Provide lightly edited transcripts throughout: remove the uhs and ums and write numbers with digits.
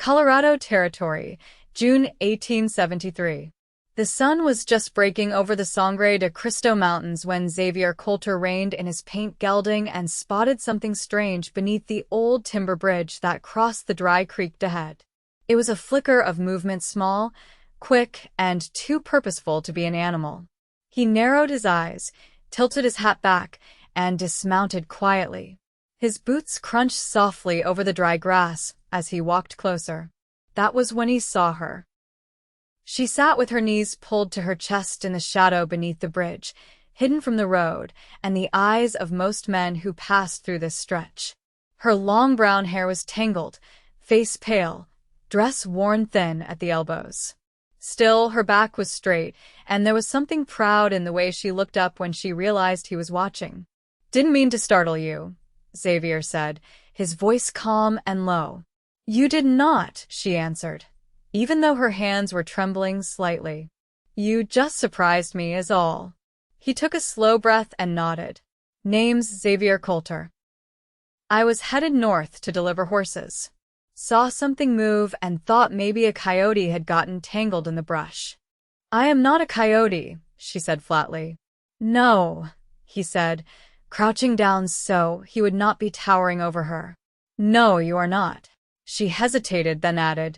Colorado Territory, June 1873. The sun was just breaking over the Sangre de Cristo Mountains when Xavier Coulter reined in his paint gelding and spotted something strange beneath the old timber bridge that crossed the dry creek ahead. It was a flicker of movement, small, quick, and too purposeful to be an animal. He narrowed his eyes, tilted his hat back, and dismounted quietly. His boots crunched softly over the dry grass as he walked closer. That was when he saw her. She sat with her knees pulled to her chest in the shadow beneath the bridge, hidden from the road and the eyes of most men who passed through this stretch. Her long brown hair was tangled, face pale, dress worn thin at the elbows. Still, her back was straight, and there was something proud in the way she looked up when she realized he was watching. "Didn't mean to startle you," Xavier said, his voice calm and low. "You did not," she answered, even though her hands were trembling slightly. "You just surprised me is all." He took a slow breath and nodded. "Name's Xavier Coulter. I was headed north to deliver horses. Saw something move and thought maybe a coyote had gotten tangled in the brush." "I am not a coyote," she said flatly. "No," he said, crouching down so he would not be towering over her. "No, you are not." She hesitated, then added,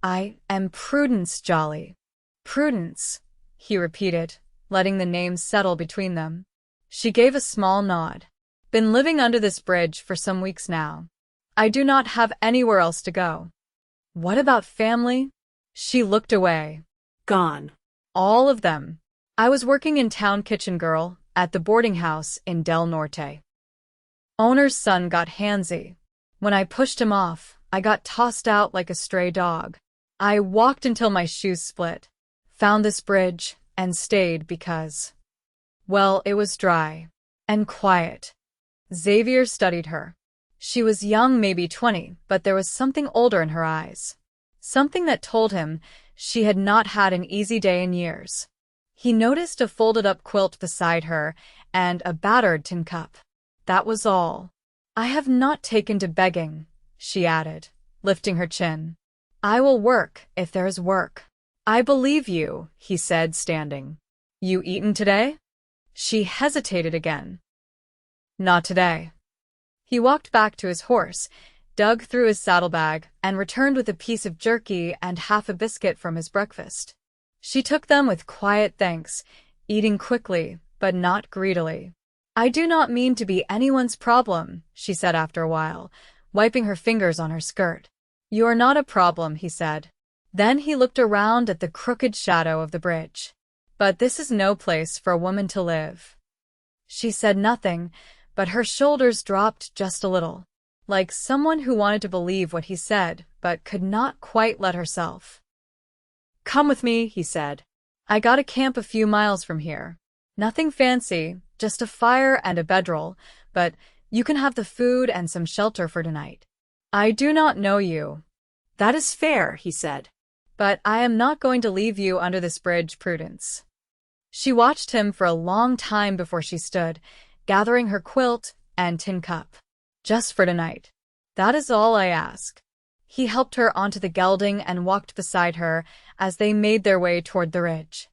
"I am Prudence Jolley." "Prudence," he repeated, letting the name settle between them. She gave a small nod. "Been living under this bridge for some weeks now. I do not have anywhere else to go." "What about family?" She looked away. "Gone. All of them. I was working in town kitchen girl at the boarding house in Del Norte. Owner's son got handsy. When I pushed him off, I got tossed out like a stray dog. I walked until my shoes split, found this bridge, and stayed because, well, it was dry and quiet." Xavier studied her. She was young, maybe 20, but there was something older in her eyes. Something that told him she had not had an easy day in years. He noticed a folded-up quilt beside her and a battered tin cup. That was all. "I have not taken to begging," she added, lifting her chin. "I will work if there is work." "I believe you," he said, standing. "You eaten today?" She hesitated again. "Not today." He walked back to his horse, dug through his saddlebag, and returned with a piece of jerky and half a biscuit from his breakfast. She took them with quiet thanks, eating quickly, but not greedily. "I do not mean to be anyone's problem," she said after a while, wiping her fingers on her skirt. "You are not a problem," he said. Then he looked around at the crooked shadow of the bridge. "But this is no place for a woman to live." She said nothing, but her shoulders dropped just a little, like someone who wanted to believe what he said, but could not quite let herself. "Come with me," he said. "I got a camp a few miles from here. Nothing fancy, just a fire and a bedroll, but you can have the food and some shelter for tonight. I do not know you." "That is fair," he said. "But I am not going to leave you under this bridge, Prudence." She watched him for a long time before she stood, gathering her quilt and tin cup. "Just for tonight. That is all I ask." He helped her onto the gelding and walked beside her as they made their way toward the ridge.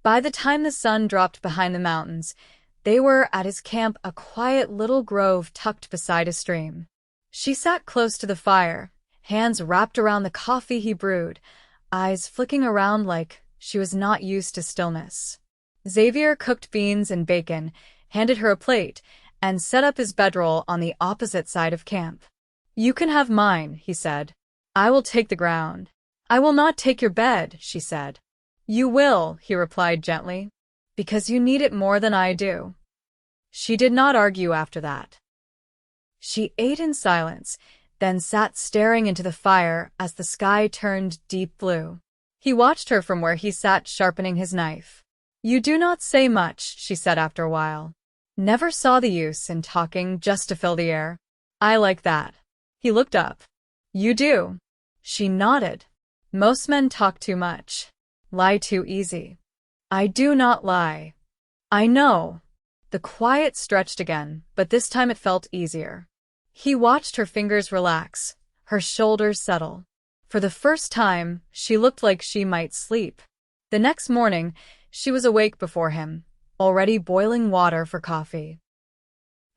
By the time the sun dropped behind the mountains, they were at his camp, a quiet little grove tucked beside a stream. She sat close to the fire, hands wrapped around the coffee he brewed, eyes flicking around like she was not used to stillness. Xavier cooked beans and bacon, handed her a plate, and set up his bedroll on the opposite side of camp. "You can have mine," he said. "I will take the ground." "I will not take your bed," she said. "You will," he replied gently, "because you need it more than I do." She did not argue after that. She ate in silence, then sat staring into the fire as the sky turned deep blue. He watched her from where he sat sharpening his knife. "You do not say much," she said after a while. "Never saw the use in talking just to fill the air. I like that." He looked up. "You do?" She nodded. "Most men talk too much. Lie too easy." "I do not lie." "I know." The quiet stretched again, but this time it felt easier. He watched her fingers relax, her shoulders settle. For the first time, she looked like she might sleep. The next morning, she was awake before him, already boiling water for coffee.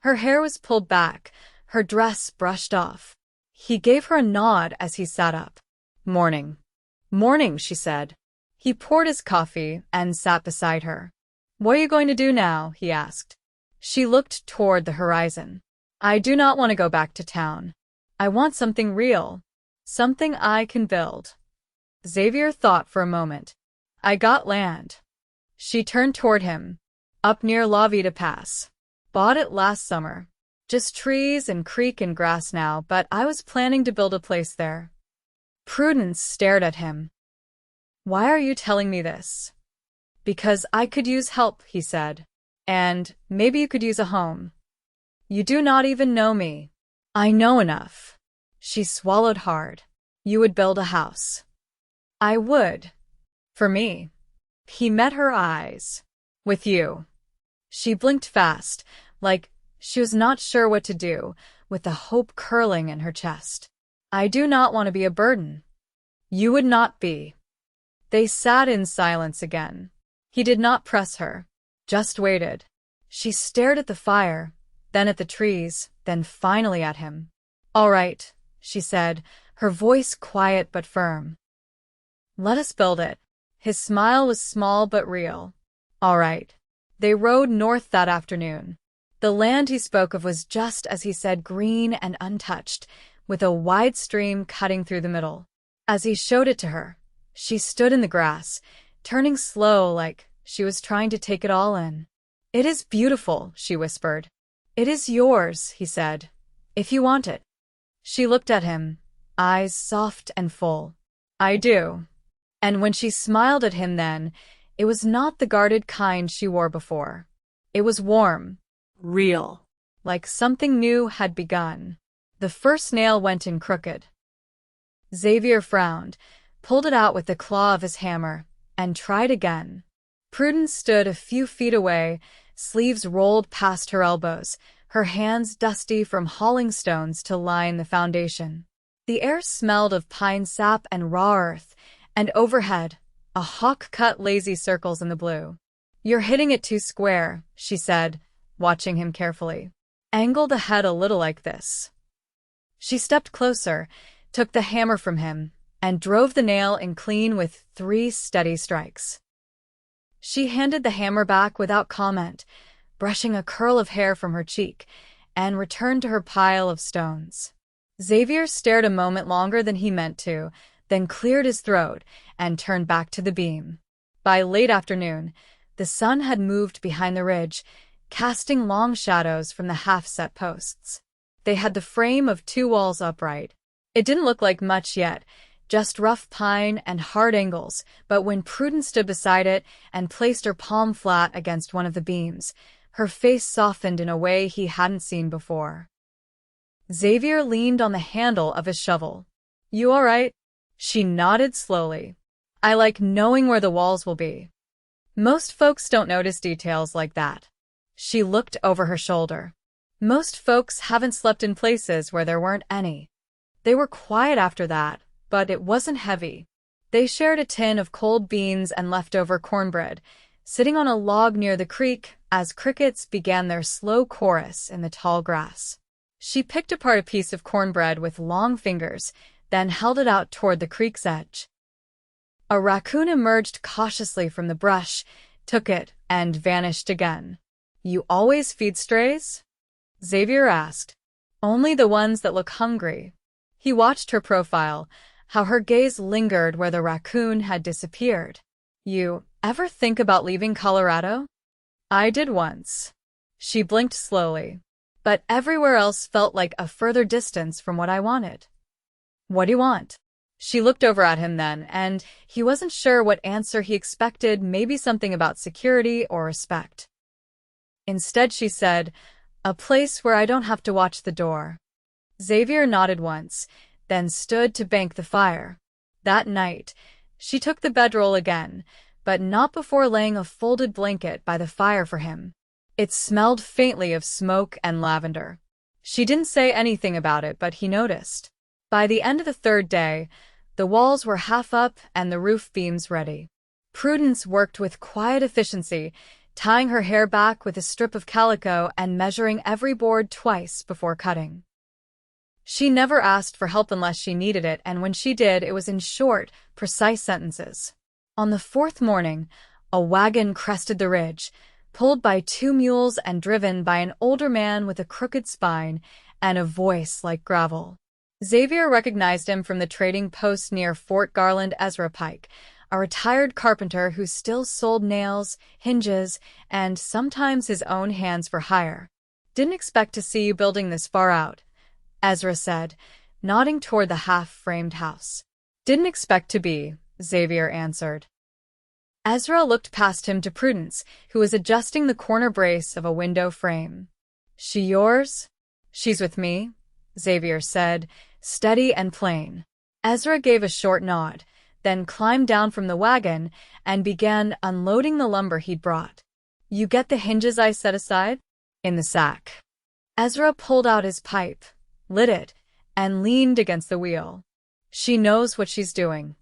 Her hair was pulled back, her dress brushed off. He gave her a nod as he sat up. "Morning." "Morning," she said. He poured his coffee and sat beside her. "What are you going to do now?" he asked. She looked toward the horizon. "I do not want to go back to town. I want something real. Something I can build." Xavier thought for a moment. "I got land." She turned toward him. "Up near La Vida Pass. Bought it last summer. Just trees and creek and grass now, but I was planning to build a place there." Prudence stared at him. "Why are you telling me this?" "Because I could use help," he said. "And maybe you could use a home." "You do not even know me." "I know enough." She swallowed hard. "You would build a house." "I would. For me." He met her eyes. "With you." She blinked fast, like she was not sure what to do, with the hope curling in her chest. "I do not want to be a burden." "You would not be." They sat in silence again. He did not press her, just waited. She stared at the fire, then at the trees, then finally at him. "All right," she said, her voice quiet but firm. "Let us build it." His smile was small but real. "All right." They rode north that afternoon. The land he spoke of was just as he said, green and untouched, with a wide stream cutting through the middle. As he showed it to her, she stood in the grass, turning slow like she was trying to take it all in. "It is beautiful," she whispered. "It is yours," he said, "if you want it." She looked at him, eyes soft and full. "I do." And when she smiled at him then, it was not the guarded kind she wore before. It was warm, real, like something new had begun. The first nail went in crooked. Xavier frowned, pulled it out with the claw of his hammer, and tried again. Prudence stood a few feet away, sleeves rolled past her elbows, her hands dusty from hauling stones to line the foundation. The air smelled of pine sap and raw earth, and overhead, a hawk cut lazy circles in the blue. "You're hitting it too square," she said, watching him carefully. "Angle the head a little like this." She stepped closer, took the hammer from him, and drove the nail in clean with 3 steady strikes. She handed the hammer back without comment, brushing a curl of hair from her cheek, and returned to her pile of stones. Xavier stared a moment longer than he meant to, then cleared his throat and turned back to the beam. By late afternoon, the sun had moved behind the ridge, casting long shadows from the half-set posts. They had the frame of 2 walls upright. It didn't look like much yet, just rough pine and hard angles, but when Prudence stood beside it and placed her palm flat against one of the beams, her face softened in a way he hadn't seen before. Xavier leaned on the handle of his shovel. "You all right?" She nodded slowly. "I like knowing where the walls will be. Most folks don't notice details like that." She looked over her shoulder. Most folks haven't slept in places where there weren't any. They were quiet after that, but it wasn't heavy. They shared a tin of cold beans and leftover cornbread, sitting on a log near the creek as crickets began their slow chorus in the tall grass. She picked apart a piece of cornbread with long fingers, then held it out toward the creek's edge. A raccoon emerged cautiously from the brush, took it, and vanished again. "You always feed strays?" Xavier asked. "Only the ones that look hungry." He watched her profile, how her gaze lingered where the raccoon had disappeared. "You ever think about leaving Colorado?" "I did once." She blinked slowly. "But everywhere else felt like a further distance from what I wanted." "What do you want?" She looked over at him then, and he wasn't sure what answer he expected, maybe something about security or respect. Instead she said, "A place where I don't have to watch the door." Xavier nodded once, then stood to bank the fire. That night, she took the bedroll again, but not before laying a folded blanket by the fire for him. It smelled faintly of smoke and lavender. She didn't say anything about it, but he noticed. By the end of the 3rd day, The walls were half up and the roof beams ready. Prudence worked with quiet efficiency, tying her hair back with a strip of calico and measuring every board twice before cutting. She never asked for help unless she needed it, and when she did, it was in short, precise sentences. On the fourth morning, a wagon crested the ridge, pulled by 2 mules and driven by an older man with a crooked spine and a voice like gravel. Xavier recognized him from the trading post near Fort Garland. Ezra Pike, a retired carpenter who still sold nails, hinges, and sometimes his own hands for hire. "Didn't expect to see you building this far out," Ezra said, nodding toward the half-framed house. "Didn't expect to be," Xavier answered. Ezra looked past him to Prudence, who was adjusting the corner brace of a window frame. "She yours?" "She's with me," Xavier said, steady and plain. Ezra gave a short nod, then climbed down from the wagon and began unloading the lumber he'd brought. "You get the hinges I set aside?" "In the sack." Ezra pulled out his pipe, lit it, and leaned against the wheel. "She knows what she's doing."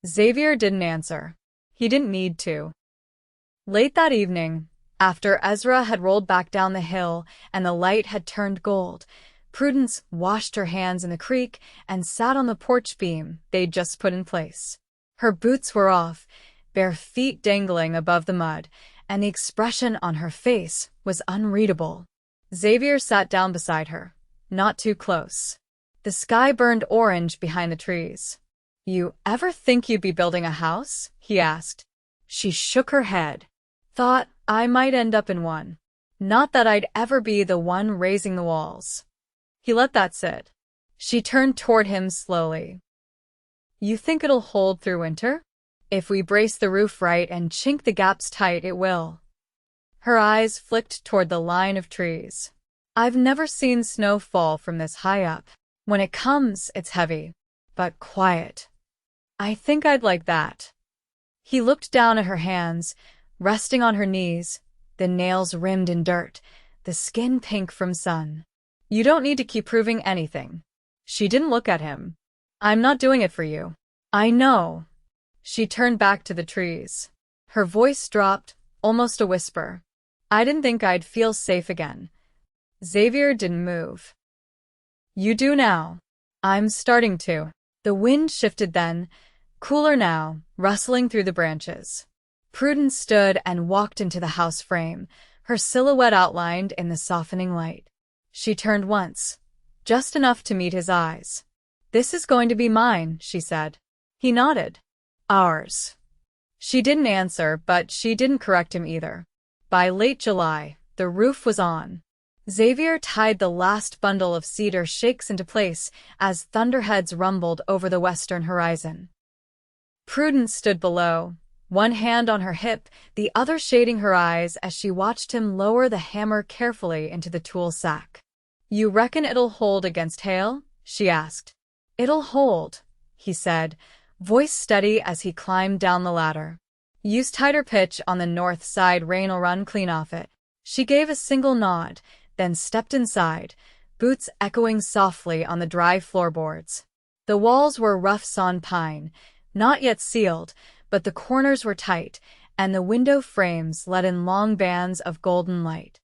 Xavier didn't answer. He didn't need to. Late that evening, after Ezra had rolled back down the hill and the light had turned gold, Prudence washed her hands in the creek and sat on the porch beam they'd just put in place. Her boots were off, bare feet dangling above the mud, and the expression on her face was unreadable. Xavier sat down beside her, not too close. The sky burned orange behind the trees. "You ever think you'd be building a house?" he asked. She shook her head. "Thought I might end up in one. Not that I'd ever be the one raising the walls." He let that sit. She turned toward him slowly. "You think it'll hold through winter? If we brace the roof right and chink the gaps tight, it will." Her eyes flicked toward the line of trees. "I've never seen snow fall from this high up. When it comes, it's heavy, but quiet. I think I'd like that." He looked down at her hands, resting on her knees, the nails rimmed in dirt, the skin pink from sun. "You don't need to keep proving anything." She didn't look at him. "I'm not doing it for you." "I know." She turned back to the trees. Her voice dropped, almost a whisper. "I didn't think I'd feel safe again." Xavier didn't move. "You do now." "I'm starting to." The wind shifted then, cooler now, rustling through the branches. Prudence stood and walked into the house frame, her silhouette outlined in the softening light. She turned once, just enough to meet his eyes. "This is going to be mine," she said. He nodded. "Ours." She didn't answer, but she didn't correct him either. By late July, the roof was on. Xavier tied the last bundle of cedar shakes into place as thunderheads rumbled over the western horizon. Prudence stood below, one hand on her hip, the other shading her eyes as she watched him lower the hammer carefully into the tool sack. "You reckon it'll hold against hail?" she asked. "It'll hold," he said, voice steady as he climbed down the ladder. "Use tighter pitch on the north side, rain'll run clean off it." She gave a single nod, then stepped inside, boots echoing softly on the dry floorboards. The walls were rough sawn pine, not yet sealed, but the corners were tight, and the window frames let in long bands of golden light.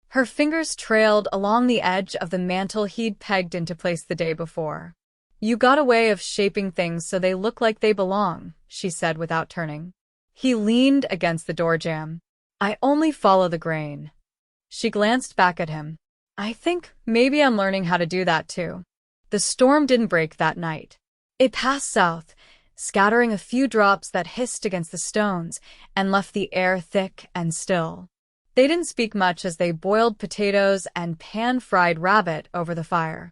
Her fingers trailed along the edge of the mantel he'd pegged into place the day before. "You got a way of shaping things so they look like they belong," she said without turning. He leaned against the door jamb. "I only follow the grain." She glanced back at him. "I think maybe I'm learning how to do that too." The storm didn't break that night. It passed south, scattering a few drops that hissed against the stones and left the air thick and still. They didn't speak much as they boiled potatoes and pan-fried rabbit over the fire.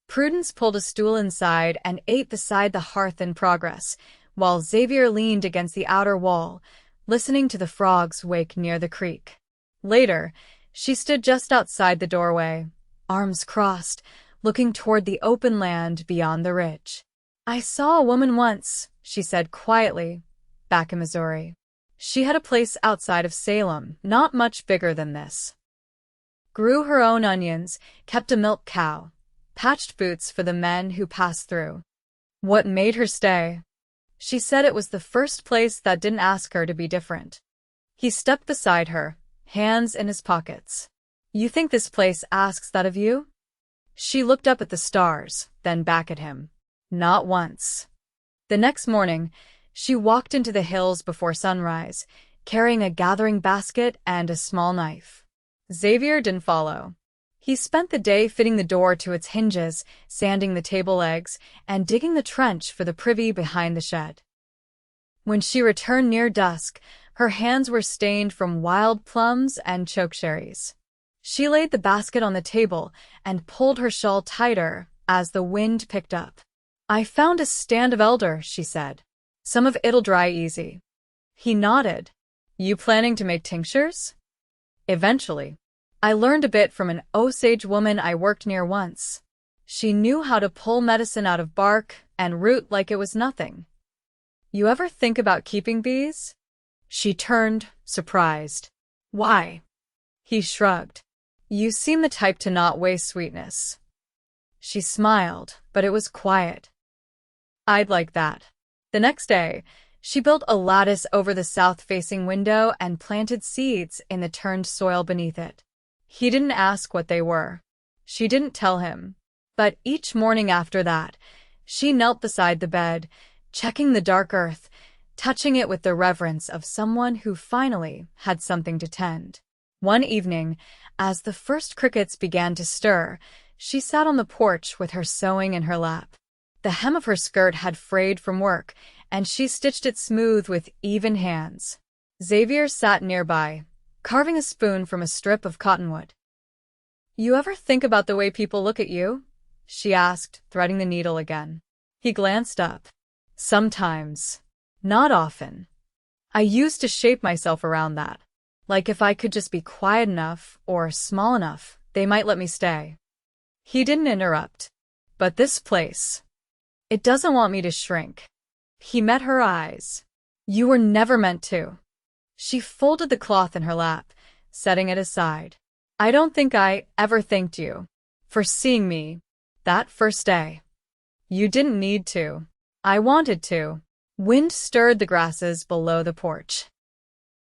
Prudence pulled a stool inside and ate beside the hearth in progress, while Xavier leaned against the outer wall, listening to the frogs wake near the creek. Later, she stood just outside the doorway, arms crossed, looking toward the open land beyond the ridge. "I saw a woman once," she said quietly, back in Missouri. She had a place outside of Salem, not much bigger than this. Grew her own onions, kept a milk cow, patched boots for the men who passed through. What made her stay? She said it was the first place that didn't ask her to be different. He stepped beside her, hands in his pockets. You think this place asks that of you? She looked up at the stars, then back at him. Not once. The next morning, she walked into the hills before sunrise, carrying a gathering basket and a small knife. Xavier didn't follow. He spent the day fitting the door to its hinges, sanding the table legs, and digging the trench for the privy behind the shed. When she returned near dusk, her hands were stained from wild plums and chokecherries. She laid the basket on the table and pulled her shawl tighter as the wind picked up. I found a stand of elder, she said. Some of it'll dry easy. He nodded. You planning to make tinctures? Eventually. I learned a bit from an Osage woman I worked near once. She knew how to pull medicine out of bark and root like it was nothing. You ever think about keeping bees? She turned, surprised. Why? He shrugged. You seem the type to not waste sweetness. She smiled, but it was quiet. I'd like that. The next day, she built a lattice over the south-facing window and planted seeds in the turned soil beneath it. He didn't ask what they were. She didn't tell him. But each morning after that, she knelt beside the bed, checking the dark earth, touching it with the reverence of someone who finally had something to tend. One evening, as the first crickets began to stir, she sat on the porch with her sewing in her lap. The hem of her skirt had frayed from work, and she stitched it smooth with even hands. Xavier sat nearby, carving a spoon from a strip of cottonwood. You ever think about the way people look at you? She asked, threading the needle again. He glanced up. Sometimes. Not often. I used to shape myself around that. Like if I could just be quiet enough or small enough, they might let me stay. He didn't interrupt. But this place, it doesn't want me to shrink. He met her eyes. You were never meant to. She folded the cloth in her lap, setting it aside. I don't think I ever thanked you for seeing me that first day. You didn't need to. I wanted to. Wind stirred the grasses below the porch.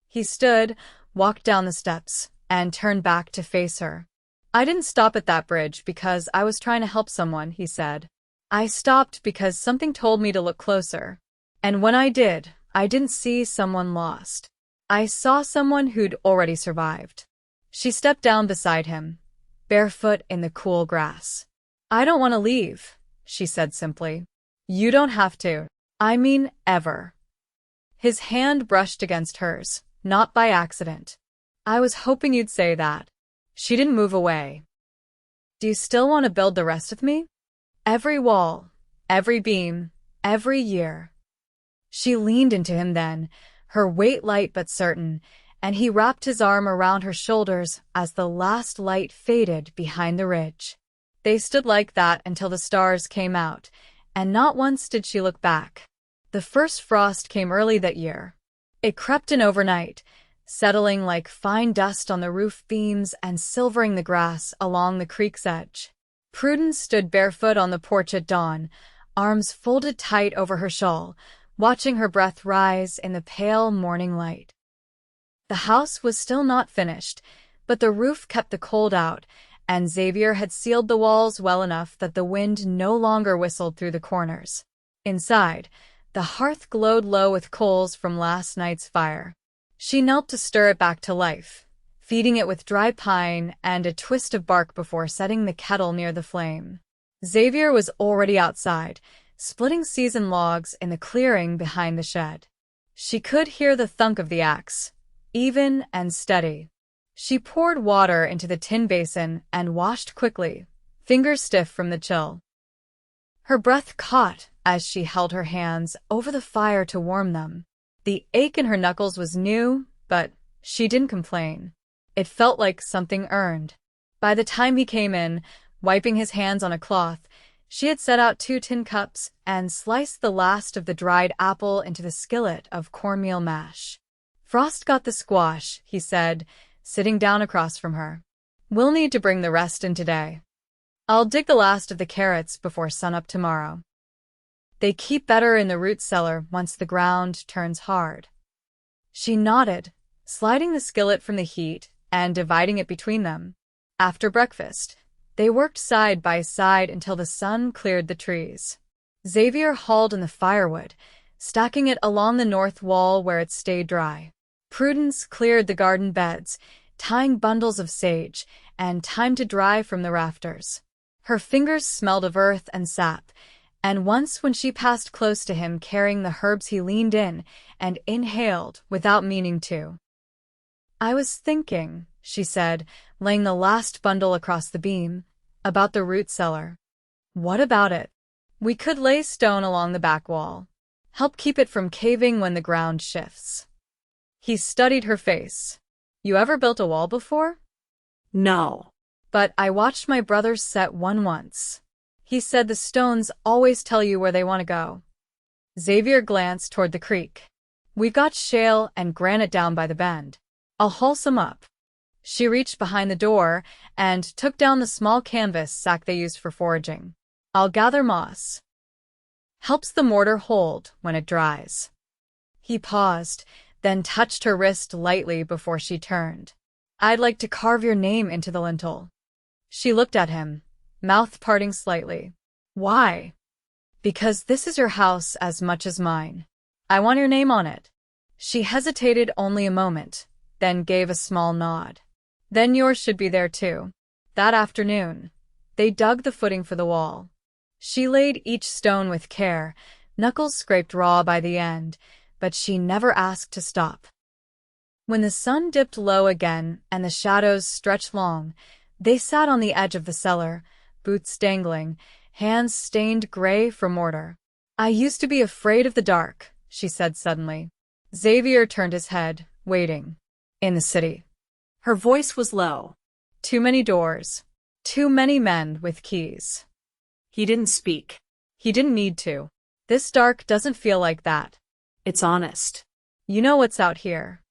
He stood, walked down the steps, and turned back to face her. I didn't stop at that bridge because I was trying to help someone, he said. I stopped because something told me to look closer. And when I did, I didn't see someone lost. I saw someone who'd already survived. She stepped down beside him, barefoot in the cool grass. I don't want to leave, she said simply. You don't have to. I mean, ever. His hand brushed against hers, not by accident. I was hoping you'd say that. She didn't move away. Do you still want to build the rest of me? Every wall, every beam, every year. She leaned into him then, her weight light but certain, and he wrapped his arm around her shoulders as the last light faded behind the ridge. They stood like that until the stars came out, and not once did she look back. The first frost came early that year. It crept in overnight, settling like fine dust on the roof beams and silvering the grass along the creek's edge. Prudence stood barefoot on the porch at dawn, arms folded tight over her shawl, watching her breath rise in the pale morning light. The house was still not finished, but the roof kept the cold out, and Xavier had sealed the walls well enough that the wind no longer whistled through the corners. Inside, the hearth glowed low with coals from last night's fire. She knelt to stir it back to life, feeding it with dry pine and a twist of bark before setting the kettle near the flame. Xavier was already outside, splitting seasoned logs in the clearing behind the shed. She could hear the thunk of the axe, even and steady. She poured water into the tin basin and washed quickly, fingers stiff from the chill. Her breath caught as she held her hands over the fire to warm them. The ache in her knuckles was new, but she didn't complain. It felt like something earned. By the time he came in, wiping his hands on a cloth, she had set out 2 tin cups and sliced the last of the dried apple into the skillet of cornmeal mash. Frost got the squash, he said, sitting down across from her. We'll need to bring the rest in today. I'll dig the last of the carrots before sunup tomorrow. They keep better in the root cellar once the ground turns hard. She nodded, sliding the skillet from the heat and dividing it between them. After breakfast, they worked side by side until the sun cleared the trees. Xavier hauled in the firewood, stacking it along the north wall where it stayed dry. Prudence cleared the garden beds, tying bundles of sage and thyme to dry from the rafters. Her fingers smelled of earth and sap, and once when she passed close to him carrying the herbs he leaned in and inhaled without meaning to. "I was thinking," she said, laying the last bundle across the beam, "about the root cellar." "What about it?" "We could lay stone along the back wall. Help keep it from caving when the ground shifts." He studied her face. "You ever built a wall before?" No. "But I watched my brothers set one once." He said the stones always tell you where they want to go. Xavier glanced toward the creek. "We've got shale and granite down by the bend. I'll haul some up." She reached behind the door and took down the small canvas sack they used for foraging. "I'll gather moss. Helps the mortar hold when it dries." He paused, then touched her wrist lightly before she turned. "I'd like to carve your name into the lintel." She looked at him, mouth parting slightly. "Why?" "Because this is your house as much as mine. I want your name on it." She hesitated only a moment, then gave a small nod. "Then yours should be there too." That afternoon, they dug the footing for the wall. She laid each stone with care, knuckles scraped raw by the end, but she never asked to stop. When the sun dipped low again and the shadows stretched long, they sat on the edge of the cellar, boots dangling, hands stained gray from mortar. "I used to be afraid of the dark," she said suddenly. Xavier turned his head, waiting. "In the city." Her voice was low. "Too many doors. Too many men with keys." He didn't speak. He didn't need to. "This dark doesn't feel like that." It's honest. "You know what's out here."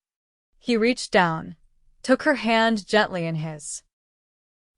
He reached down, took her hand gently in his.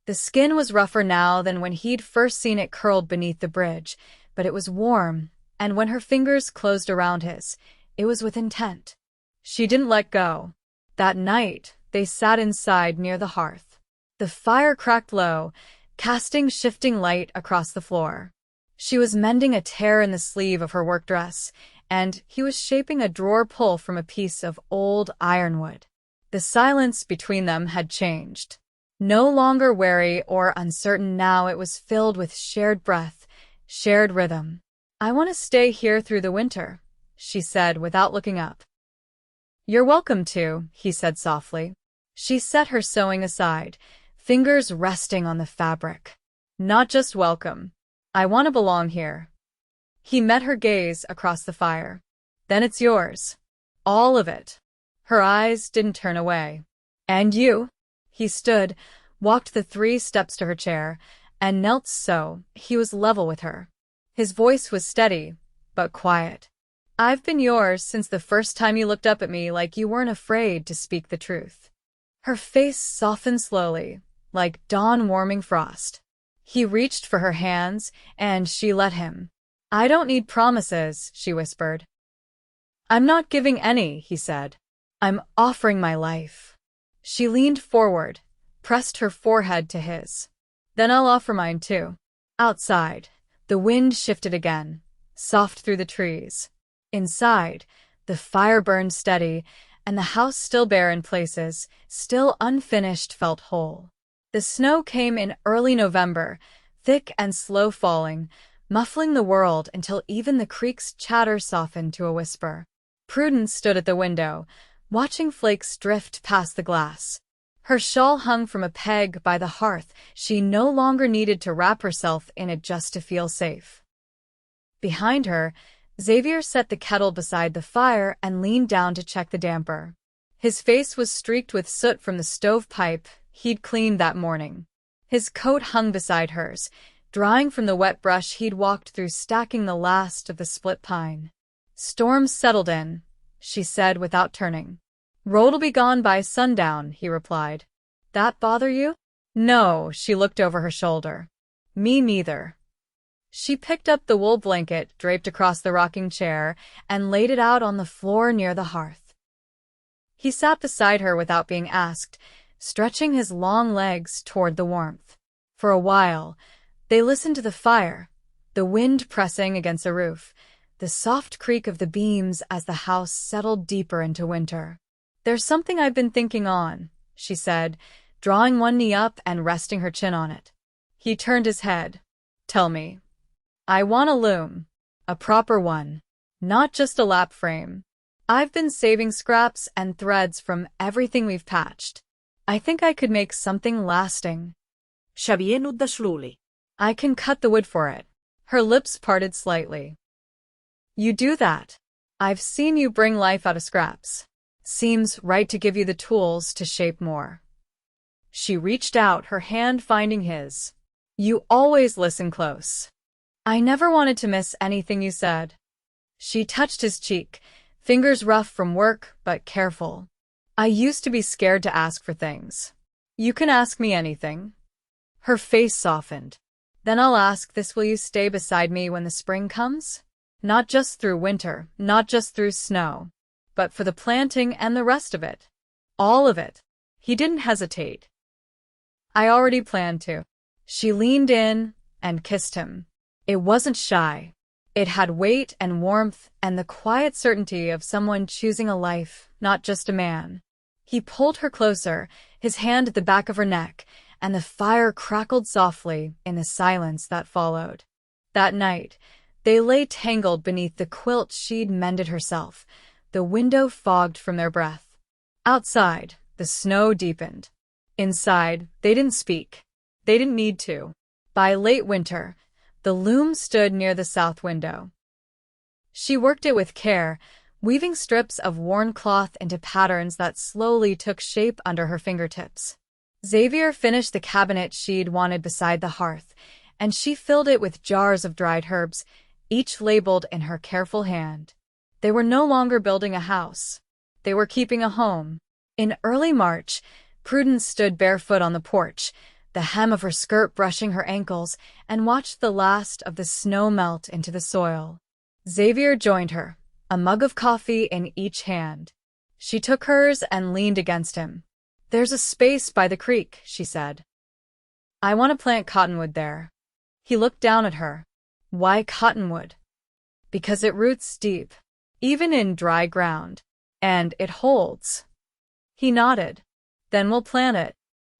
The skin was rougher now than when he'd first seen it curled beneath the bridge, but it was warm, and when her fingers closed around his, it was with intent. She didn't let go. That night, they sat inside near the hearth. The fire cracked low, casting shifting light across the floor. She was mending a tear in the sleeve of her work dress, and he was shaping a drawer pull from a piece of old ironwood. The silence between them had changed. No longer wary or uncertain now, it was filled with shared breath, shared rhythm. "I want to stay here through the winter," she said without looking up. "You're welcome to," he said softly. She set her sewing aside, fingers resting on the fabric. "Not just welcome. I want to belong here." He met her gaze across the fire. "Then it's yours. All of it." Her eyes didn't turn away. "And you?" He stood, walked the 3 steps to her chair, and knelt so he was level with her. His voice was steady, but quiet. "I've been yours since the first time you looked up at me like you weren't afraid to speak the truth." Her face softened slowly, like dawn-warming frost. He reached for her hands, and she let him. "I don't need promises," she whispered. "I'm not giving any," he said. "I'm offering my life." She leaned forward, pressed her forehead to his. "Then I'll offer mine too." Outside, the wind shifted again, soft through the trees. Inside, the fire burned steady, and the house, still bare in places, still unfinished, felt whole. The snow came in early November, thick and slow falling, muffling the world until even the creek's chatter softened to a whisper. Prudence stood at the window, watching flakes drift past the glass. Her shawl hung from a peg by the hearth. She no longer needed to wrap herself in it just to feel safe. Behind her, Xavier set the kettle beside the fire and leaned down to check the damper. His face was streaked with soot from the stovepipe he'd cleaned that morning. His coat hung beside hers, drying from the wet brush he'd walked through stacking the last of the split pine. "Storm's settled in," she said without turning. "Road'll be gone by sundown," he replied. "That bother you?" "No," she looked over her shoulder. "Me neither." She picked up the wool blanket draped across the rocking chair and laid it out on the floor near the hearth. He sat beside her without being asked, stretching his long legs toward the warmth. For a while, they listened to the fire, the wind pressing against the roof, the soft creak of the beams as the house settled deeper into winter. "There's something I've been thinking on," she said, drawing one knee up and resting her chin on it. He turned his head. "Tell me." "I want a loom. A proper one. Not just a lap frame. I've been saving scraps and threads from everything we've patched. I think I could make something lasting." Xavier nudda slowly. "I can cut the wood for it." Her lips parted slightly. "You do that. I've seen you bring life out of scraps. Seems right to give you the tools to shape more." She reached out, her hand finding his. "You always listen close. I never wanted to miss anything you said." She touched his cheek, fingers rough from work but careful. "I used to be scared to ask for things. You can ask me anything." Her face softened. "Then I'll ask this: will you stay beside me when the spring comes? Not just through winter, not just through snow, but for the planting and the rest of it. All of it." He didn't hesitate. "I already planned to." She leaned in and kissed him. It wasn't shy. It had weight and warmth and the quiet certainty of someone choosing a life, not just a man. He pulled her closer, his hand at the back of her neck, and the fire crackled softly in the silence that followed. That night, they lay tangled beneath the quilt she'd mended herself, the window fogged from their breath. Outside, the snow deepened. Inside, they didn't speak. They didn't need to. By late winter, the loom stood near the south window. She worked it with care, weaving strips of worn cloth into patterns that slowly took shape under her fingertips. Xavier finished the cabinet she'd wanted beside the hearth, and she filled it with jars of dried herbs, each labeled in her careful hand. They were no longer building a house. They were keeping a home. In early March, Prudence stood barefoot on the porch, the hem of her skirt brushing her ankles, and watched the last of the snow melt into the soil. Xavier joined her, a mug of coffee in each hand. She took hers and leaned against him. "There's a space by the creek," she said. "I want to plant cottonwood there." He looked down at her. "Why cottonwood?" "Because it roots deep, even in dry ground, and it holds." He nodded. "Then we'll plant it."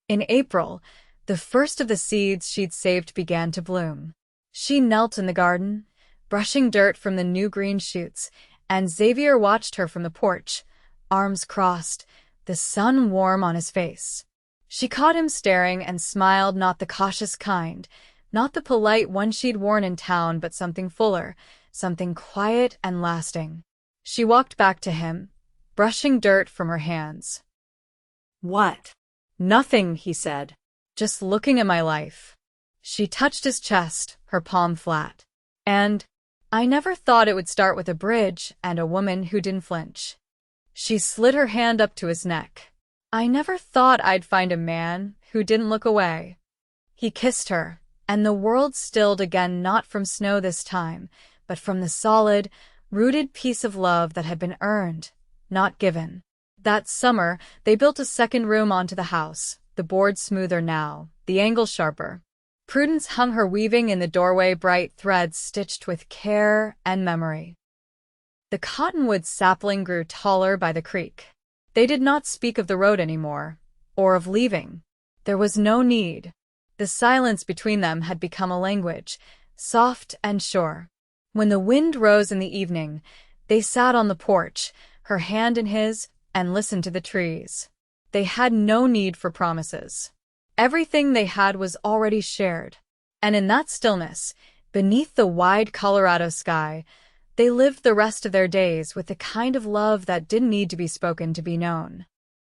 In April, the first of the seeds she'd saved began to bloom. She knelt in the garden, brushing dirt from the new green shoots, and Xavier watched her from the porch, arms crossed, the sun warm on his face. She caught him staring and smiled, not the cautious kind, not the polite one she'd worn in town, but something fuller, something quiet and lasting. She walked back to him, brushing dirt from her hands. "What?" "Nothing," he said. "Just looking at my life." She touched his chest, her palm flat. "And I never thought it would start with a bridge and a woman who didn't flinch." She slid her hand up to his neck. "I never thought I'd find a man who didn't look away." He kissed her, and the world stilled again, not from snow this time, but from the solid, rooted piece of love that had been earned, not given. That summer, they built a second room onto the house, the board smoother now, the angle sharper. Prudence hung her weaving in the doorway, bright threads stitched with care and memory. The cottonwood sapling grew taller by the creek. They did not speak of the road anymore, or of leaving. There was no need. The silence between them had become a language, soft and sure. When the wind rose in the evening, they sat on the porch, her hand in his, and listened to the trees. They had no need for promises. Everything they had was already shared. And in that stillness, beneath the wide Colorado sky, they lived the rest of their days with the kind of love that didn't need to be spoken to be known.